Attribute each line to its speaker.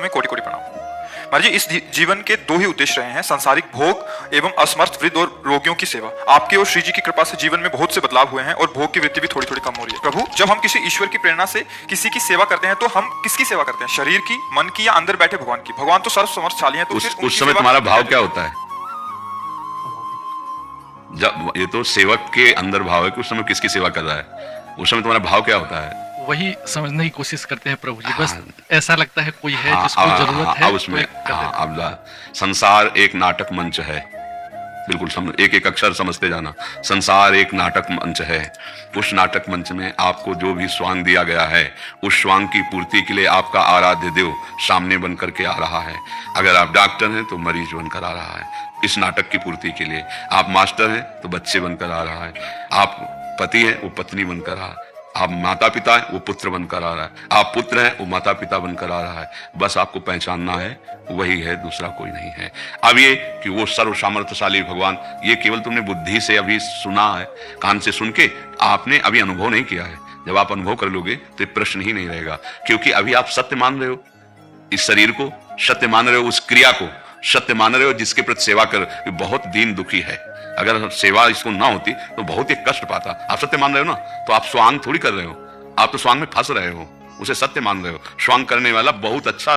Speaker 1: में कोटि कोटि प्रणाम। महाराज जी, इस जीवन के दो ही उद्देश्य रहे हैं, सांसारिक भोग एवं असमर्थ वृद्ध और रोगियों की सेवा। आपके और श्री जी की कृपा से जीवन में बहुत से बदलाव हुए हैं और भोग की वृत्ति भी थोड़ी थोड़ी कम हो रही है। प्रभु, जब हम किसी ईश्वर की प्रेरणा से किसी की सेवा करते हैं तो हम किसकी सेवा करते हैं? शरीर की, मन की, या अंदर बैठे भगवान की? भगवान तो सर्व समर्थशाली हैं, तो फिर
Speaker 2: उस समय तुम्हारा भाव क्या होता है? जब ये तो सेवक के अंदर भाव है कि उस समय किसकी सेवा कर रहा है, उस समय तुम्हारा भाव क्या होता है?
Speaker 3: वही समझने की कोशिश करते हैं प्रभु जी। बस ऐसा लगता है कोई है जिसको जरूरत है
Speaker 2: उसमें संसार एक नाटक मंच है। बिल्कुल एक एक अक्षर समझते जाना। संसार एक नाटक मंच है। उस नाटक मंच में आपको जो भी स्वांग दिया गया है, उस स्वांग की पूर्ति के लिए आपका आराध्य देव सामने बन करके आ रहा है। अगर आप डॉक्टर हैं तो मरीज बनकर आ रहा है इस नाटक की पूर्ति के लिए। आप मास्टर हैं तो बच्चे बनकर आ रहा है। आप पति हैं वो पत्नी बनकर आ रहा है। आप माता पिता हैं वो पुत्र बनकर आ रहा है। आप पुत्र हैं वो माता पिता बनकर आ रहा है। बस आपको पहचानना है, वही है, दूसरा कोई नहीं है। अब ये कि वो सर्व सामर्थ्यशाली भगवान, ये केवल तुमने बुद्धि से अभी सुना है, कान से सुन के, आपने अभी अनुभव नहीं किया है। जब आप अनुभव कर लोगे तो प्रश्न ही नहीं रहेगा, क्योंकि अभी आप सत्य मान रहे हो, इस शरीर को सत्य मान रहे हो, उस क्रिया को सत्य मान रहे हो जिसके प्रति सेवा कर बहुत दीन दुखी है। अगर सेवा इसको ना होती तो बहुत ही कष्ट पाता। आप सत्य मान रहे हो ना, तो आप स्वांग थोड़ी कर रहे हो, आप तो स्वांग में फंस रहे हो, उसे सत्य मान रहे हो। स्वांग करने वाला बहुत अच्छा